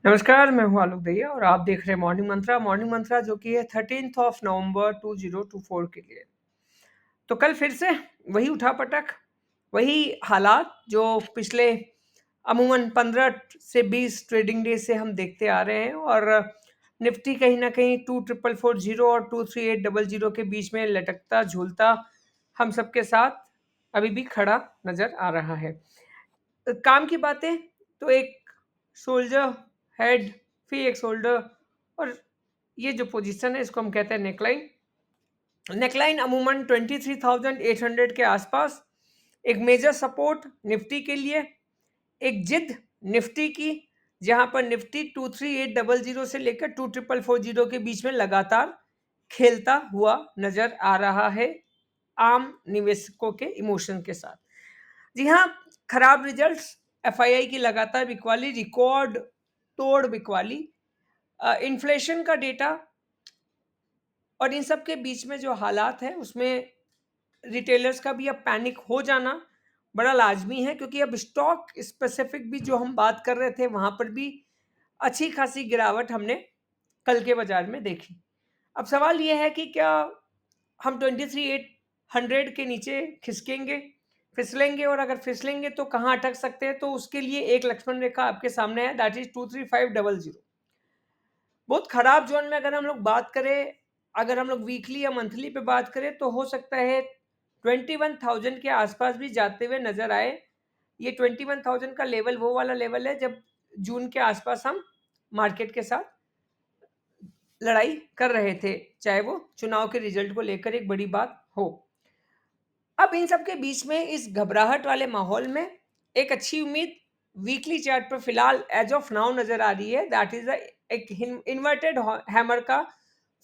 नमस्कार, मैं हूँ आलोक दहिया और आप देख रहे हैं मॉर्निंग मंत्रा जो कि है 13 नवंबर 2024 के लिए। तो कल फिर से वही उठापटक, वही हालात जो पिछले अमूमन 15 से 20 ट्रेडिंग डे से हम देखते आ रहे हैं। और निफ्टी कहीं ना कहीं 2440 और 23800 के बीच में लटकता झूलता हम सबके साथ अभी भी खड़ा नजर आ रहा है। काम की बातें तो एक शोल्डर, हेड, फिर एक शोल्डर, और ये जो पोजीशन है इसको हम कहते हैं नेकलाइन। नेकलाइन अमूमन 23,800 के आसपास एक मेजर सपोर्ट निफ्टी के लिए, एक जिद निफ्टी की, जहां पर निफ्टी 23800 से लेकर 24440 के बीच में लगातार खेलता हुआ नजर आ रहा है आम निवेशकों के इमोशन के साथ। जी हाँ, खराब रिजल्ट्स, एफआईआई की लगातार बिकवाली, रिकॉर्ड तोड़ बिकवाली, इन्फ्लेशन का डेटा, और इन सब के बीच में जो हालात है उसमें रिटेलर्स का भी अब पैनिक हो जाना बड़ा लाजमी है, क्योंकि अब स्टॉक स्पेसिफिक भी जो हम बात कर रहे थे वहां पर भी अच्छी खासी गिरावट हमने कल के बाजार में देखी। अब सवाल यह है कि क्या हम 23,800 के नीचे खिसकेंगे, फिसलेंगे, और अगर फिसलेंगे तो कहाँ अटक सकते हैं। तो उसके लिए एक लक्ष्मण रेखा आपके सामने है, दैट इज 23500। बहुत खराब जोन में अगर हम लोग बात करें, अगर हम लोग वीकली या मंथली पे बात करें तो हो सकता है 21,000 के आसपास भी जाते हुए नजर आए। ये 21,000 का लेवल वो वाला लेवल है जब जून के आसपास हम मार्केट के साथ लड़ाई कर रहे थे, चाहे वो चुनाव के रिजल्ट को लेकर एक बड़ी बात हो। अब इन सब के बीच में इस घबराहट वाले माहौल में एक अच्छी उम्मीद वीकली चार्ट पर फिलहाल एज ऑफ नाउ नजर आ रही है, दैट इज एक इन्वर्टेड हैमर का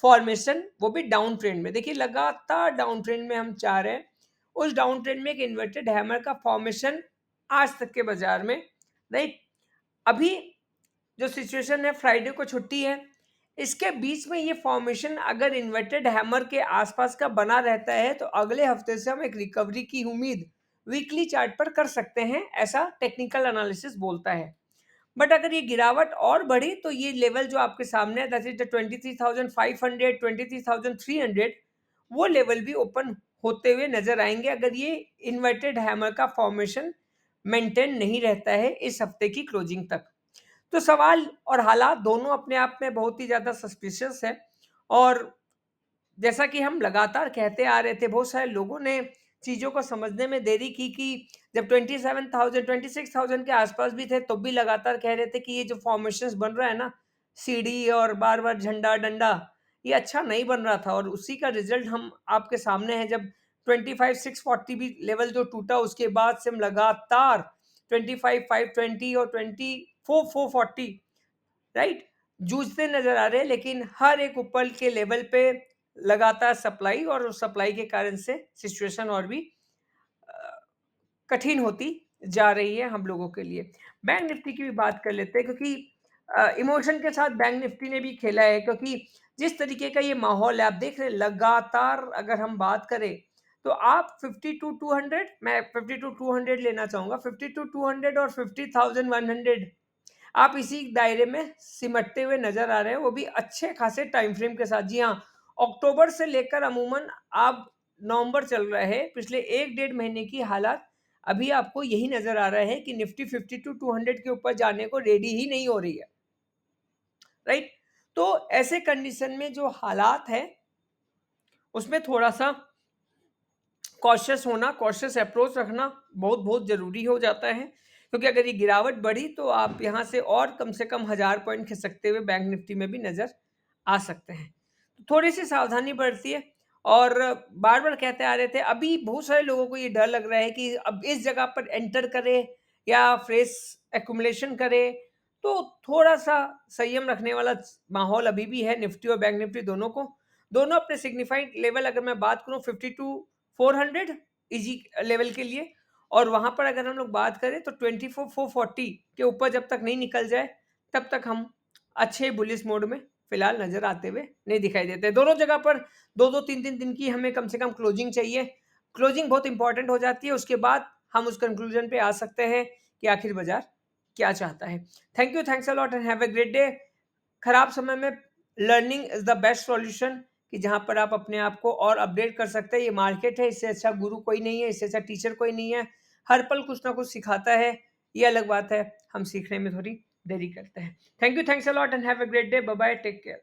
फॉर्मेशन, वो भी डाउन ट्रेंड में। देखिए, लगातार डाउन ट्रेंड में हम चाह रहे हैं, उस डाउन ट्रेंड में एक इन्वर्टेड हैमर का फॉर्मेशन आज तक के बाजार में, राइट। अभी जो सिचुएशन है, फ्राइडे को छुट्टी है, इसके बीच में ये फॉर्मेशन अगर इन्वर्टेड हैमर के आसपास का बना रहता है तो अगले हफ्ते से हम एक रिकवरी की उम्मीद वीकली चार्ट पर कर सकते हैं, ऐसा टेक्निकल एनालिसिस बोलता है। बट अगर ये गिरावट और बढ़ी तो ये लेवल जो आपके सामने है, दैट इज द 23,500, 23,300, वो लेवल भी ओपन होते हुए नजर आएंगे अगर ये इन्वर्टेड हैमर का फॉर्मेशन मेंटेन नहीं रहता है इस हफ्ते की क्लोजिंग तक। तो सवाल और हालात दोनों अपने आप में बहुत ही ज़्यादा सस्पिशियस है। और जैसा कि हम लगातार कहते आ रहे थे, बहुत सारे लोगों ने चीज़ों को समझने में देरी की कि जब 27,000 26,000 के आसपास भी थे तब भी लगातार कह रहे थे कि ये जो फॉर्मेशंस बन रहा है ना, सीढ़ी और बार बार झंडा डंडा, ये अच्छा नहीं बन रहा था। और उसी का रिजल्ट हम आपके सामने है, जब 25,640 भी लेवल जो टूटा उसके बाद से हम लगातार 25,520 और 24,440, राइट, जूझते नजर आ रहे हैं। लेकिन हर एक ऊपर के लेवल पे लगातार सप्लाई, और उस सप्लाई के कारण से सिचुएशन और भी कठिन होती जा रही है हम लोगों के लिए। बैंक निफ्टी की भी बात कर लेते हैं, क्योंकि इमोशन के साथ बैंक निफ्टी ने भी खेला है, क्योंकि जिस तरीके का ये माहौल है आप देख रहे हैं लगातार, अगर हम बात करें तो आप 52,200, मैं 52,200 लेना चाहूंगा, 52,200 और 50,100 आप इसी दायरे में सिमटते हुए नजर आ रहे हैं, वो भी अच्छे खासे टाइम फ्रेम के साथ। जी हाँ, अक्टूबर से लेकर अमूमन आप नवंबर चल रहा है, पिछले एक डेढ़ महीने की हालात अभी आपको यही नजर आ रहा है कि निफ्टी 52,200 के ऊपर जाने को रेडी ही नहीं हो रही है, राइट। तो ऐसे कंडीशन में जो हालात है उसमें थोड़ा सा कॉशियस होना, कॉशियस अप्रोच रखना बहुत बहुत जरूरी हो जाता है, क्योंकि अगर ये गिरावट बढ़ी तो आप यहाँ से कम 1,000 पॉइंट खिसकते हुए बैंक निफ्टी में भी नजर आ सकते हैं। तो थोड़ी सी सावधानी बढ़ती है। और बार बार कहते आ रहे थे, अभी बहुत सारे लोगों को ये डर लग रहा है कि अब इस जगह पर एंटर करे या फ्रेश एक्युमुलेशन करे, तो थोड़ा सा संयम रखने वाला माहौल अभी भी है निफ्टी और बैंक निफ्टी दोनों को। दोनों अपने सिग्निफाइड लेवल, अगर मैं बात करूं 52,400 इजी लेवल के लिए, और वहां पर अगर हम लोग बात करें तो 24,440 के ऊपर जब तक नहीं निकल जाए तब तक हम अच्छे बुलिश मोड में फिलहाल नजर आते हुए नहीं दिखाई देते। दोनों जगह पर दो दो तीन तीन दिन की हमें कम से कम क्लोजिंग चाहिए। क्लोजिंग बहुत इंपॉर्टेंट हो जाती है, उसके बाद हम उस कंक्लूजन पे आ सकते हैं कि आखिर बाजार क्या चाहता है। Thank you, thanks a lot and have a great day. खराब समय में learning is the best solution, कि जहाँ पर आप अपने आप को और अपडेट कर सकते हैं। ये मार्केट है, इससे अच्छा गुरु कोई नहीं है, इससे अच्छा टीचर कोई नहीं है। हर पल कुछ ना कुछ सिखाता है, ये अलग बात है, हम सीखने में थोड़ी देरी करते हैं। Thank you, thanks a lot and have a great day. Bye bye, take care.